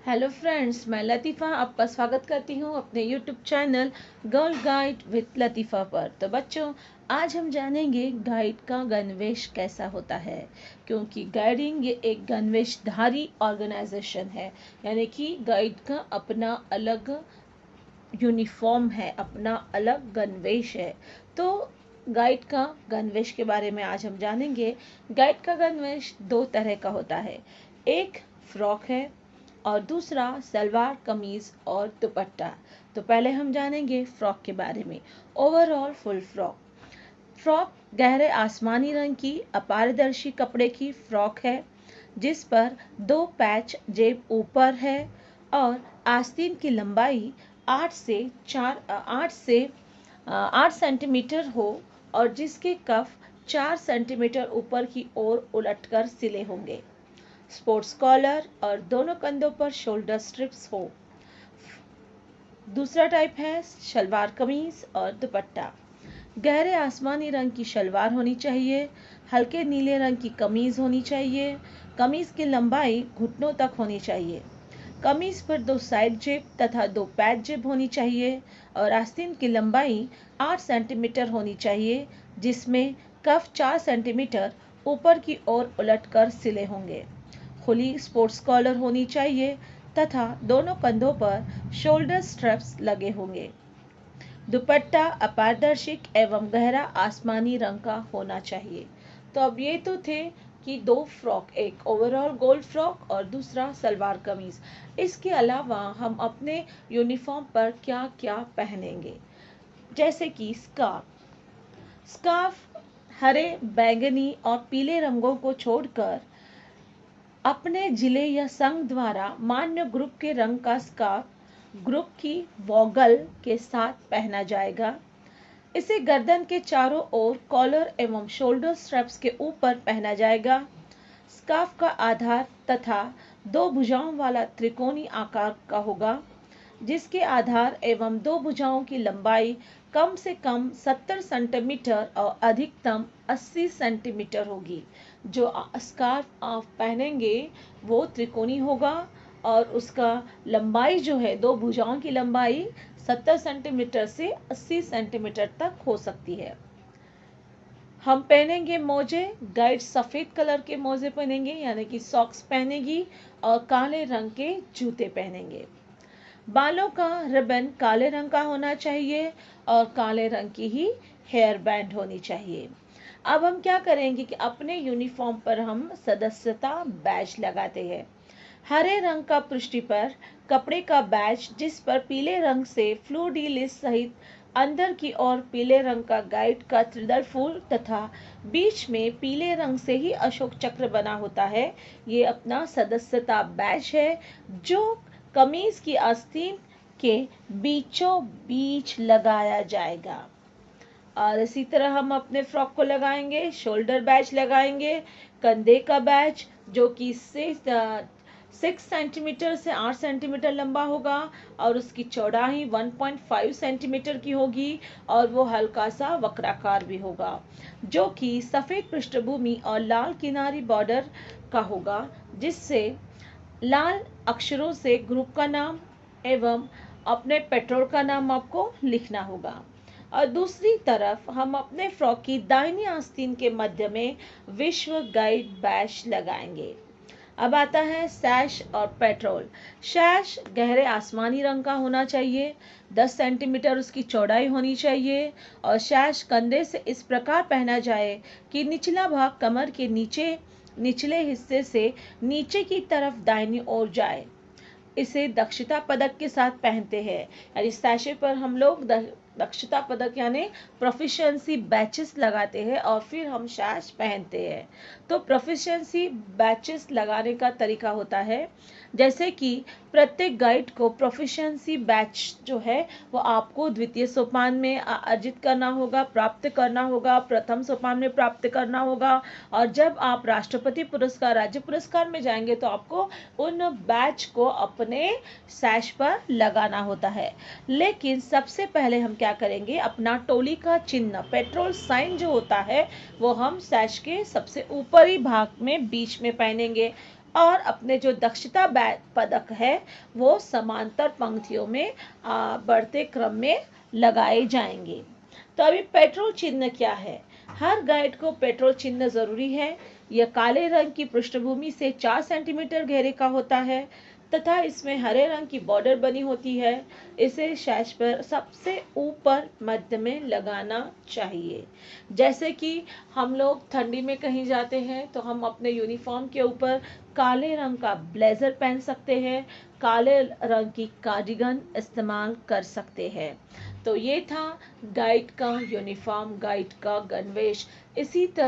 Hello friends, मैं लतीफ़ा आपका स्वागत करती हूँ अपने YouTube channel girl guide with Latifa पर। तो बच्चों, आज हम जानेंगे गाइड का गणवेश कैसा होता है, क्योंकि गाइडिंग ये एक गणवेशधारी ऑर्गेनाइजेशन है। यानी कि गाइड का अपना अलग यूनिफॉर्म है, अपना अलग गणवेश है। तो गाइड का गणवेश के बारे में आज हम जानेंगे। गाइड का गणवेश दो तरह का होता है, एक फ्रॉक है और दूसरा सलवार कमीज और दुपट्टा। तो पहले हम जानेंगे फ्रॉक के बारे में। Overall full frock. फ्रॉक गहरे आसमानी रंग की अपारदर्शी कपड़े की फ्रॉक है, जिस पर दो पैच जेब ऊपर है और आस्तीन की लंबाई 8 सेंटीमीटर हो और जिसके कफ 4 सेंटीमीटर ऊपर की ओर उलटकर सिले होंगे। स्पोर्ट्स कॉलर और दोनों कंधों पर शोल्डर स्ट्रिप्स हो। दूसरा टाइप है शलवार कमीज और दुपट्टा। गहरे आसमानी रंग की शलवार होनी चाहिए, हल्के नीले रंग की कमीज होनी चाहिए। कमीज की लंबाई घुटनों तक होनी चाहिए। कमीज पर दो साइड जेब तथा दो पैच जेब होनी चाहिए और आस्तीन की लंबाई 8 सेंटीमीटर होनी चाहिए, जिसमें कफ 4 सेंटीमीटर ऊपर की ओर उलटकर सिले होंगे। खुली स्पोर्ट्स कॉलर होनी चाहिए तथा दोनों कंधों पर शोल्डर स्ट्रैप्स लगे होंगे। दुपट्टा अपारदर्शी एवं गहरा आसमानी रंग का होना चाहिए। तो अब ये तो थे कि दो फ्रॉक, एक ओवरऑल गोल्ड फ्रॉक और दूसरा सलवार कमीज। इसके अलावा हम अपने यूनिफॉर्म पर क्या क्या पहनेंगे, जैसे कि स्कार्फ। स्कार्फ हरे, बैंगनी और पीले रंगों को छोड़कर अपने जिले या संघ द्वारा मान्य ग्रुप के रंग का स्कार्फ ग्रुप की वॉगल के साथ पहना जाएगा। इसे गर्दन के चारों ओर कॉलर एवं शोल्डर स्ट्रैप्स के ऊपर पहना जाएगा। स्कार्फ का आधार तथा दो भुजाओं वाला त्रिकोणी आकार का होगा, जिसके आधार एवं दो भुजाओं की लंबाई कम से कम 70 सेंटीमीटर और अधिकतम 80 सेंटीमीटर होगी। जो स्कार्फ आप पहनेंगे वो त्रिकोणी होगा और उसका लंबाई जो है, दो भुजाओं की लंबाई 70 सेंटीमीटर से 80 सेंटीमीटर तक हो सकती है। हम पहनेंगे मोजे। गाइड सफ़ेद कलर के मोजे पहनेंगे, यानी कि सॉक्स पहनेगी और काले रंग के जूते पहनेंगे। बालों का रिबन काले रंग का होना चाहिए और काले रंग की ही हेयर बैंड होनी चाहिए। अब हम क्या करेंगे कि अपने यूनिफॉर्म पर हम सदस्यता बैज लगाते हैं। हरे रंग का पृष्ठ पर कपड़े का बैज, जिस पर पीले रंग से फ्लू डी लिस सहित अंदर की ओर पीले रंग का गाइड का त्रिदल फूल तथा बीच में पीले रंग से ही अशोक चक्र बना होता है, ये अपना सदस्यता बैज है, जो कमीज की आस्तीन के बीचों बीच लगाया जाएगा। और इसी तरह हम अपने फ्रॉक को लगाएंगे। शोल्डर बैच लगाएंगे, कंधे का बैच जो कि 6 सेंटीमीटर से 8 सेंटीमीटर लंबा होगा और उसकी चौड़ाई 1.5 सेंटीमीटर की होगी और वो हल्का सा वक्राकार भी होगा, जो कि सफ़ेद पृष्ठभूमि और लाल किनारी बॉर्डर का होगा, जिससे लाल अक्षरों से ग्रुप का नाम एवं अपने पेट्रोल का नाम आपको लिखना होगा। और दूसरी तरफ हम अपने फ्रॉक की दाहिनी आस्तीन के मध्य में विश्व गाइड बैच लगाएंगे। अब आता है सैश और पेट्रोल। सैश गहरे आसमानी रंग का होना चाहिए, 10 सेंटीमीटर उसकी चौड़ाई होनी चाहिए और सैश कंधे से इस प्रकार पहना जाए कि निचला भाग कमर के निचले हिस्से से नीचे की तरफ दाहिनी ओर जाए। इसे दक्षता पदक के साथ पहनते हैं, यानी सैशे पर हम लोग दक्षता पदक यानी प्रोफिशिएंसी बैचेस लगाते हैं और फिर हम सैश पहनते हैं। तो प्रोफिशिएंसी बैचेस लगाने का तरीका होता है, जैसे कि प्रत्येक गाइड को प्रोफिशिएंसी बैच जो है वो आपको द्वितीय सोपान में अर्जित करना होगा, प्राप्त करना होगा, प्रथम सोपान में प्राप्त करना होगा और जब आप राष्ट्रपति पुरस्कार, राज्य पुरस्कार में जाएंगे तो आपको उन बैच को अपने सैश पर लगाना होता है। लेकिन सबसे पहले हम क्या करेंगे, अपना टोली का चिन्ह पेट्रोल साइन जो होता है वो हम सैश के सबसे ऊपरी भाग में बीच में पहनेंगे और अपने जो दक्षता पदक है वो समांतर पंक्तियों में बढ़ते क्रम में लगाए जाएंगे। तो अभी पेट्रोल चिन्ह क्या है? हर गाइड को पेट्रोल चिन्ह जरूरी है। यह काले रंग की पृष्ठभूमि से 4 सेंटीमीटर गहरे का होता है तथा इसमें हरे रंग की बॉर्डर बनी होती है। इसे शैश पर सबसे ऊपर मध्य में लगाना चाहिए। जैसे कि हम लोग ठंडी में कहीं जाते हैं तो हम अपने यूनिफॉर्म के ऊपर काले रंग का ब्लेजर पहन सकते हैं, काले रंग की कार्डिगन इस्तेमाल कर सकते हैं। तो ये था गाइड का यूनिफॉर्म, गाइड का गणवेश। इसी तरह